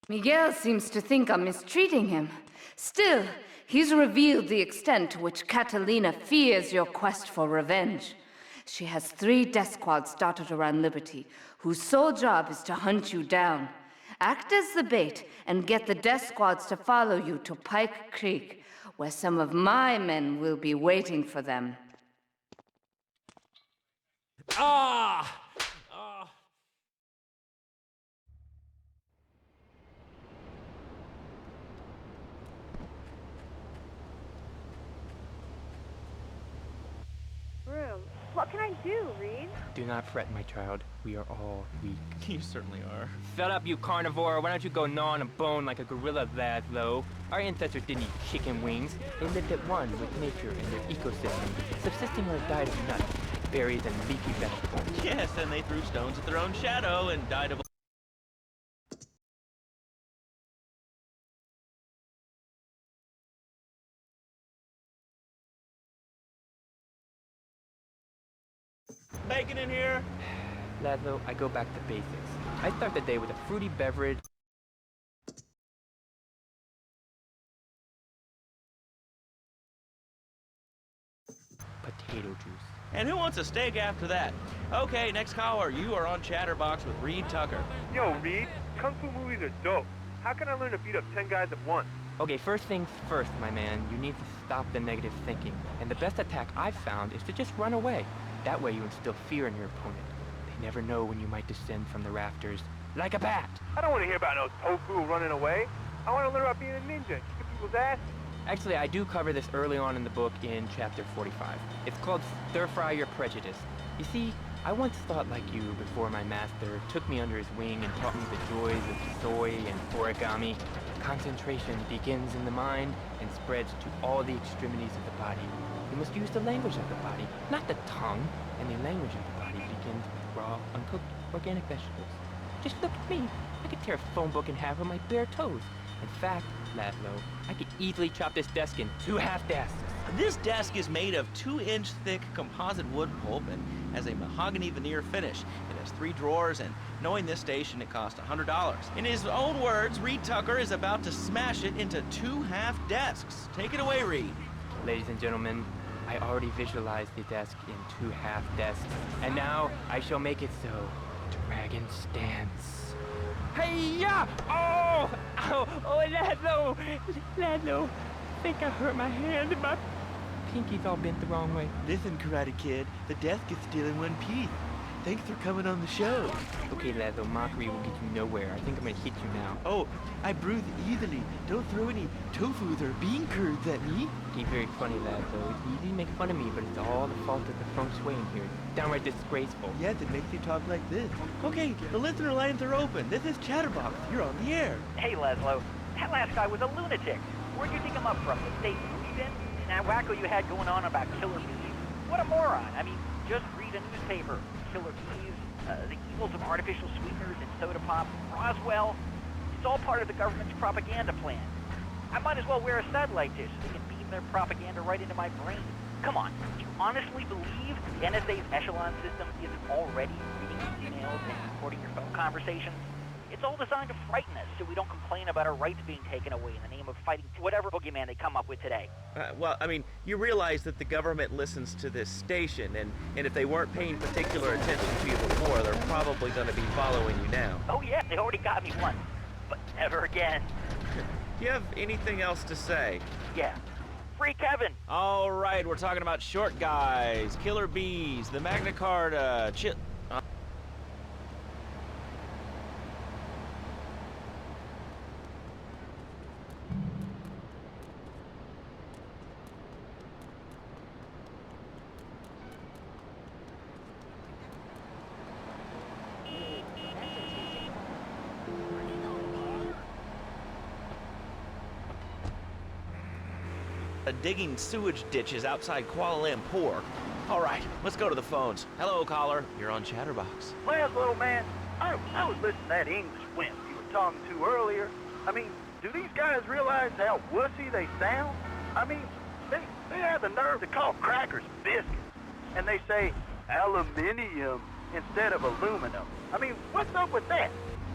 Miguel seems to think I'm mistreating him. Still, he's revealed the extent to which Catalina fears your quest for revenge. She has 3 death squads dotted around Liberty, whose sole job is to hunt you down. Act as the bait and get the death squads to follow you to Pike Creek, where some of my men will be waiting for them. Ah! Room. What can I do, Reed? Do not fret, my child. We are all weak. You certainly are. Shut up, you carnivore. Why don't you go gnaw on a bone like a gorilla, Laszlo? Our ancestors didn't eat chicken wings. They lived at one with nature and their ecosystem, subsisting on a diet of nuts, berries, and leafy vegetables. Yes, and they threw stones at their own shadow and died of... Bacon in here? Laszlo, I go back to basics. I start the day with a fruity beverage. Potato juice. And who wants a steak after that? Okay, next caller. You are on Chatterbox with Reed Tucker. Yo, Reed, Kung Fu movies are dope. How can I learn to beat up 10 guys at once? Okay, first things first, my man. You need to stop the negative thinking. And the best attack I've found is to just run away. That way you instill fear in your opponent. They never know when you might descend from the rafters like a bat. I don't want to hear about no tofu running away. I want to learn about being a ninja and kicking people's ass. Actually, I do cover this early on in the book in chapter 45. It's called Stir Fry Your Prejudice. You see, I once thought like you before my master took me under his wing and taught me the joys of soy and origami. Concentration begins in the mind and spreads to all the extremities of the body. You must use the language of the body, not the tongue. And the language of the body begins with raw, uncooked, organic vegetables. Just look at me. I could tear a phone book in half with my bare toes. In fact, Laszlo, I could easily chop this desk in 2 half desks. This desk is made of 2-inch thick composite wood pulp and has a mahogany veneer finish. It has 3 drawers, and knowing this station, it cost $100. In his own words, Reed Tucker is about to smash it into 2 half desks. Take it away, Reed. Ladies and gentlemen, I already visualized the desk in 2 half desks, and now I shall make it so. Dragon stance. Hey-ya! Oh! Ow! Oh, Laszlo! Laszlo! I think I hurt my hand and my pinky's all bent the wrong way. Listen, Karate Kid, the desk is still in one piece. Thanks for coming on the show. Okay, Laszlo, mockery will get you nowhere. I think I'm gonna hit you now. Oh, I bruise easily. Don't throw any tofus or bean curds at me. Okay, very funny, Laszlo. It's easy to make fun of me, but it's all the fault of the feng shui in here. It's downright disgraceful. Yes, it makes you talk like this. Okay, the listener lines are open. This is Chatterbox. You're on the air. Hey, Laszlo. That last guy was a lunatic. Where'd you dig him up from? The state Sweden? That wacko you had going on about killer bees? What a moron. I mean, just read a newspaper. Killer bees, the evils of artificial sweeteners and soda pop, Roswell. It's all part of the government's propaganda plan. I might as well wear a satellite dish so they can beam their propaganda right into my brain. Come on, you honestly believe the NSA's echelon system isn't already reading emails and recording your phone conversations? It's all designed to frighten us so we don't complain about our rights being taken away in the name of fighting whatever boogeyman they come up with today. Well, I mean, you realize that the government listens to this station, and if they weren't paying particular attention to you before, they're probably going to be following you now. Oh yeah, they already got me once, but never again. Do you have anything else to say? Yeah. Free Kevin! All right, we're talking about short guys, killer bees, the Magna Carta, digging sewage ditches outside Kuala Lumpur. All right, let's go to the phones. Hello, caller. You're on Chatterbox. Well, little man, I was listening to that English wimp you were talking to earlier. I mean, do these guys realize how wussy they sound? I mean, they have the nerve to call crackers biscuits, and they say aluminium instead of aluminum. I mean, what's up with that?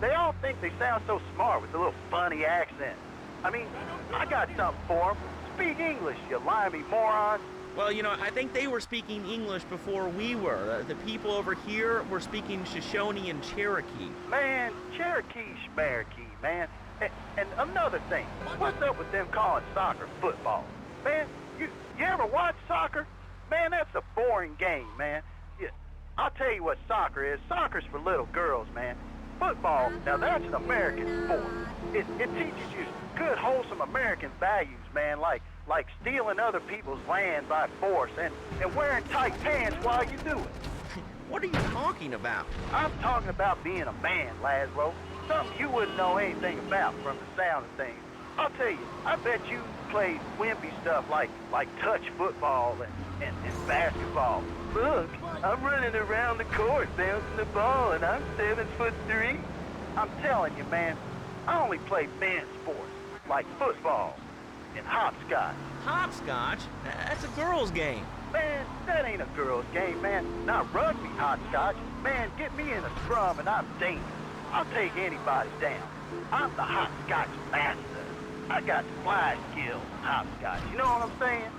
They all think they sound so smart with a little funny accent. I mean, I got something for 'em. Speak English, you limey morons. Well, you know, I think they were speaking English before we were. The people over here were speaking Shoshone and Cherokee. Man, Cherokee schmarokee, man. And another thing, what's up with them calling soccer football? Man, you ever watch soccer? Man, that's a boring game, man. Yeah, I'll tell you what soccer is. Soccer's for little girls, man. Football, now that's an American sport. It teaches you good, wholesome American values, man, like stealing other people's land by force and wearing tight pants while you do it. What are you talking about? I'm talking about being a man, Laszlo. Something you wouldn't know anything about from the sound of things. I'll tell you, I bet you played wimpy stuff like touch football and basketball. Look, I'm running around the court bouncing the ball and I'm 7'3". I'm telling you, man, I only play men's sports like football and hopscotch. Hopscotch? That's a girl's game. Man, that ain't a girl's game, man. Not rugby hopscotch. Man, get me in a scrum and I'm dangerous. I'll take anybody down. I'm the hopscotch master. I got fly skills in hopscotch. You know what I'm saying?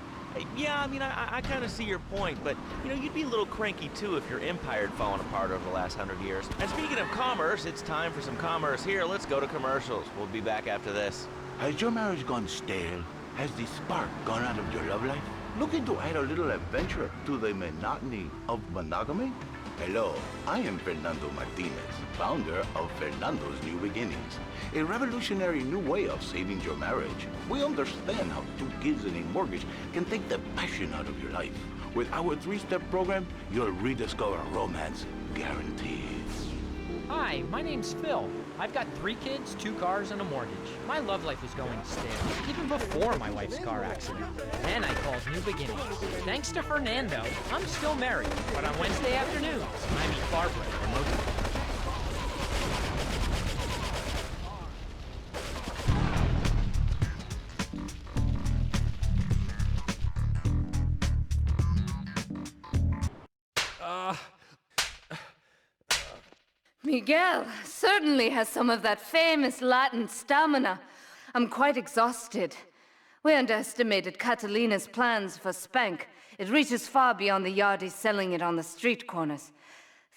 Yeah, I mean, I kind of see your point, but, you know, you'd be a little cranky, too, if your empire had fallen apart over the last 100 years. And speaking of commerce, it's time for some commerce here. Let's go to commercials. We'll be back after this. Has your marriage gone stale? Has the spark gone out of your love life? Looking to add a little adventure to the monotony of monogamy? Hello, I am Fernando Martinez, founder of Fernando's New Beginnings, a revolutionary new way of saving your marriage. We understand how 2 kids and a mortgage can take the passion out of your life. With our 3-step program, you'll rediscover romance guaranteed. Hi, my name's Phil. I've got 3 kids, 2 cars, and a mortgage. My love life was going stale, even before my wife's car accident. Then I called New Beginnings. Thanks to Fernando, I'm still married, but on Wednesday afternoons, I meet Barbara remotely. Miguel certainly has some of that famous Latin stamina. I'm quite exhausted. We underestimated Catalina's plans for Spank. It reaches far beyond the yardies selling it on the street corners.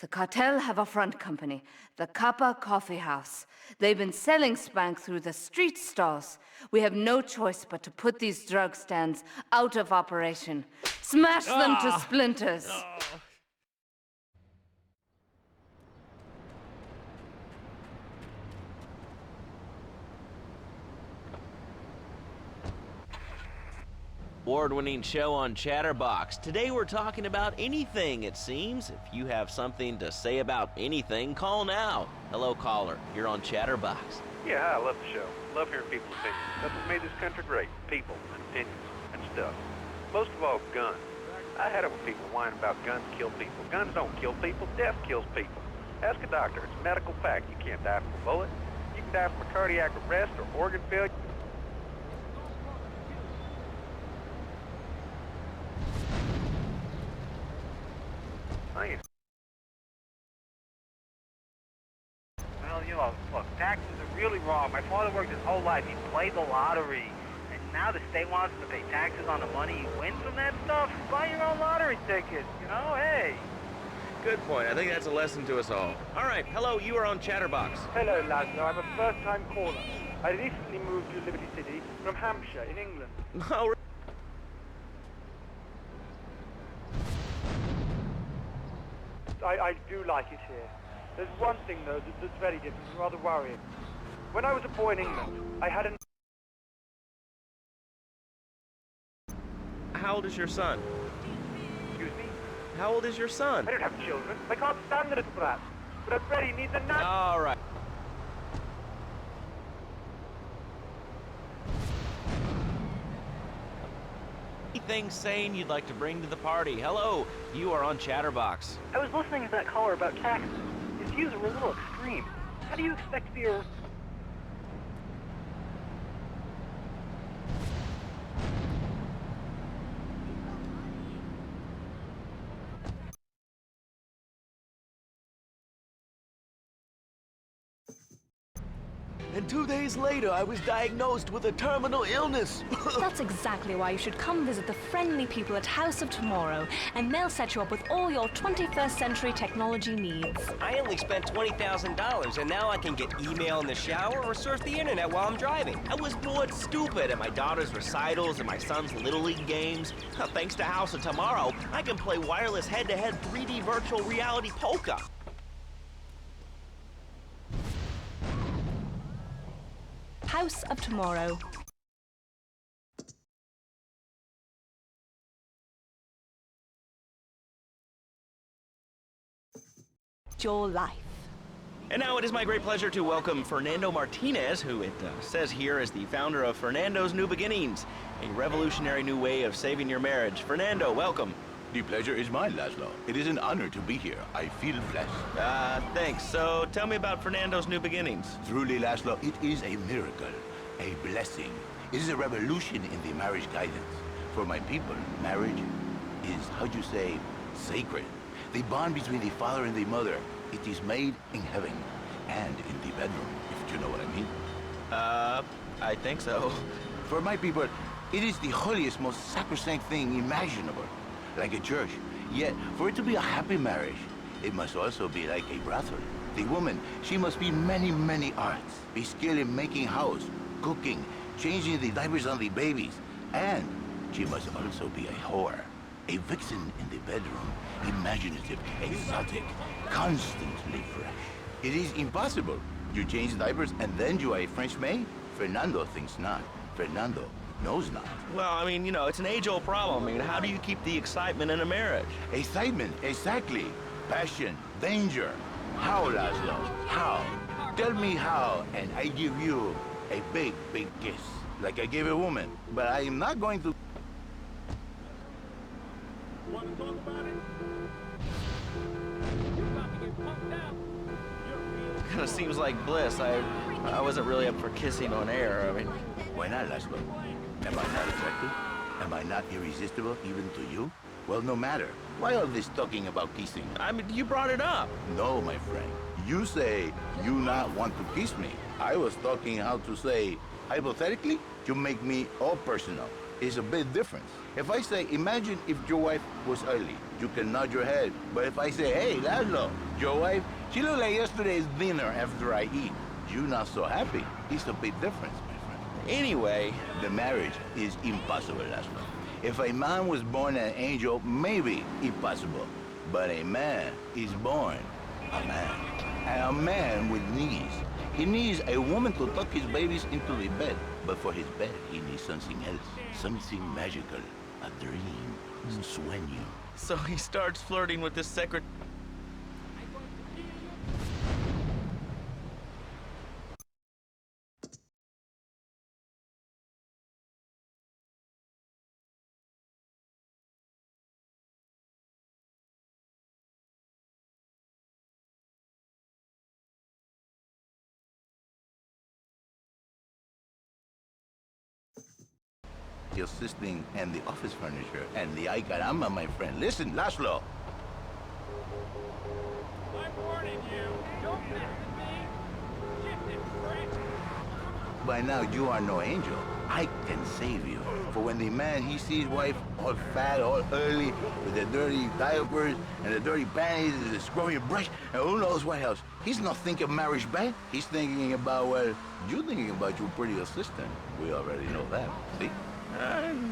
The cartel have a front company, the Kappa Coffee House. They've been selling Spank through the street stalls. We have no choice but to put these drug stands out of operation. Smash them to splinters. Award-winning show on Chatterbox. Today we're talking about anything, it seems. If you have something to say about anything, call now. Hello, caller. You're on Chatterbox. Yeah, I love the show. Love hearing people's opinions. That's what made this country great. People and opinions and stuff. Most of all, guns. I had it with people whining about guns kill people. Guns don't kill people. Death kills people. Ask a doctor. It's a medical fact. You can't die from a bullet. You can die from a cardiac arrest or organ failure. Well, you know, look, taxes are really wrong. My father worked his whole life. He played the lottery. And now the state wants him to pay taxes on the money he wins from that stuff. Buy your own lottery ticket, you know? Hey. Good point. I think that's a lesson to us all. All right. Hello, you are on Chatterbox. Hello, Laszlo. I'm a first-time caller. I recently moved to Liberty City from Hampshire in England. Oh, I do like it here. There's one thing, though, that's very different and rather worrying. When I was a boy in England, I had an... how old is your son? Excuse me? How old is your son? I don't have children. I can't stand the little brat. But I'm ready. Needs a nap. All right. Anything sane you'd like to bring to the party? Hello, you are on Chatterbox. I was listening to that caller about taxes. His views are a little extreme. How do you expect to be a... and 2 days later I was diagnosed with a terminal illness. That's exactly why you should come visit the friendly people at House of Tomorrow, and they'll set you up with all your 21st century technology needs. I only spent $20,000, and now I can get email in the shower or surf the internet while I'm driving. I was bored stupid at my daughter's recitals and my son's Little League games. Thanks to House of Tomorrow, I can play wireless head-to-head 3D virtual reality poker. House of Tomorrow. Your life. And now it is my great pleasure to welcome Fernando Martinez, who it says here is the founder of Fernando's New Beginnings, a revolutionary new way of saving your marriage. Fernando, welcome. The pleasure is mine, Laszlo. It is an honor to be here. I feel blessed. Thanks. So tell me about Fernando's New Beginnings. Truly, Laszlo, it is a miracle, a blessing. It is a revolution in the marriage guidance. For my people, marriage is, how'd you say, sacred. The bond between the father and the mother. It is made in heaven and in the bedroom, if you know what I mean. I think so. For my people, it is the holiest, most sacrosanct thing imaginable, like a church. Yet, for it to be a happy marriage, it must also be like a brothel. The woman, she must be many, many arts, be skilled in making house, cooking, changing the diapers on the babies, and she must also be a whore. A vixen in the bedroom, imaginative, exotic, constantly fresh. It is impossible. You change diapers and then you are a French maid? Fernando thinks not. Fernando knows not. Well, I mean, you know, it's an age-old problem. I mean, how do you keep the excitement in a marriage? Excitement, exactly. Passion, danger. How, Laszlo? How? Tell me how, and I give you a big, big kiss. Like I gave a woman. But I am not going to... Want to talk about it? Kind of seems like bliss. I wasn't really up for kissing on air. I mean, why not, Laszlo? Am I not attractive? Am I not irresistible even to you? Well, no matter. Why all this talking about kissing? I mean, you brought it up. No, my friend. You say you not want to kiss me. I was talking how to say, hypothetically, you make me all personal. It's a big difference. If I say, imagine if your wife was ugly, you can nod your head. But if I say, hey, Laszlo, your wife, she looked like yesterday's dinner after I eat. You not so happy. It's a big difference, my friend. Anyway, the marriage is impossible, Laszlo. If a man was born an angel, maybe impossible. But a man is born a man. And a man with knees. He needs a woman to tuck his babies into the bed. But for his bed, he needs something else. Something magical. A dream. Sueño. So he starts flirting with this secretary. The assisting and the office furniture and the ay caramba, my friend. Listen, Laszlo. I'm warning you. Don't mess with me. Shift it, Frank. By now, you are no angel. I can save you. For when the man, he sees wife all fat, all early, with the dirty diapers and the dirty panties and the scrubby brush, and who knows what else. He's not thinking marriage bad. He's thinking about, well, you're thinking about your pretty assistant. We already know that, see?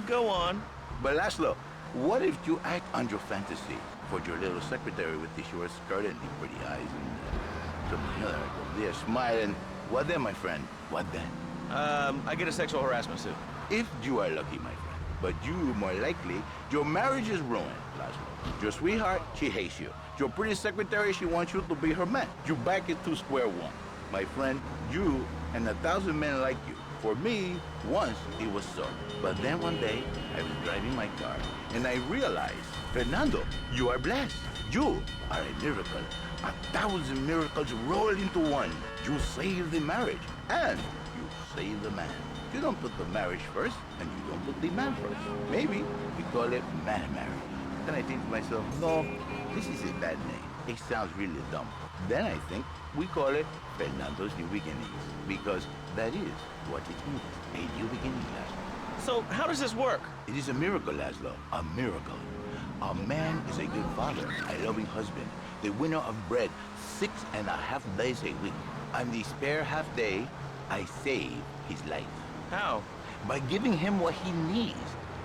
Go on. But Laszlo, what if you act on your fantasy for your little secretary with the short skirt and the pretty eyes and something other? They're smiling. What then, my friend? What then? I get a sexual harassment suit. If you are lucky, my friend. But you, more likely, your marriage is ruined, Laszlo. Your sweetheart, she hates you. Your pretty secretary, she wants you to be her man. You back it to square one. My friend, you and 1,000 men like you. For me, once it was so. But then one day, I was driving my car, and I realized, Fernando, you are blessed. You are a miracle. 1,000 miracles rolled into one. You saved the marriage, and you saved the man. You don't put the marriage first, and you don't put the man first. Maybe we call it man marriage. Then I think to myself, no, this is a bad name. It sounds really dumb. Then I think we call it Fernando's New Beginnings, because that is what it means, a new beginning, Laszlo. So how does this work? It is a miracle, Laszlo, a miracle. A man is a good father, a loving husband, the winner of bread 6.5 days a week. On the spare half day, I save his life. How? By giving him what he needs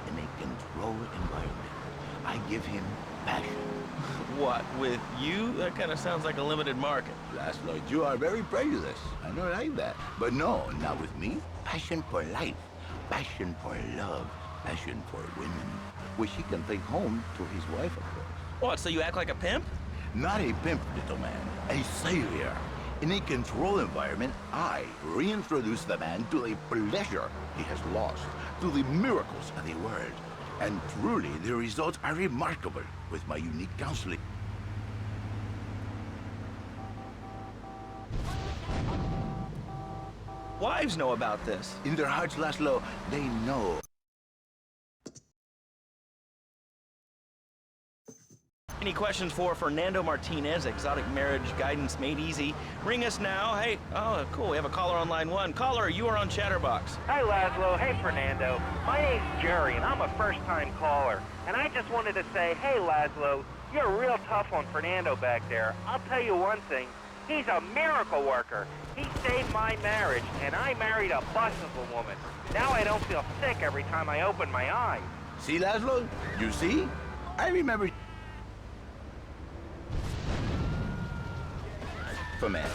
in a controlled environment. I give him passion. What, with you? That kind of sounds like a limited market. Laszlo, you are very prejudiced. I don't like that. But no, not with me. Passion for life. Passion for love. Passion for women. Which he can take home to his wife, of course. What, so you act like a pimp? Not a pimp, little man. A savior. In a controlled environment, I reintroduce the man to the pleasure he has lost, to the miracles of the world. And truly, the results are remarkable with my unique counseling. Wives know about this. In their hearts, Laszlo, they know. Any questions for Fernando Martinez, Exotic Marriage Guidance Made Easy? Ring us now. Hey, oh, cool, we have a caller on line 1. Caller, you are on Chatterbox. Hi, Laszlo. Hey, Fernando. My name's Jerry, and I'm a first-time caller. And I just wanted to say, hey, Laszlo, you're real tough on Fernando back there. I'll tell you one thing. He's a miracle worker. He saved my marriage, and I married a bustable woman. Now I don't feel sick every time I open my eyes. See, Laszlo? You see? I remember... For man,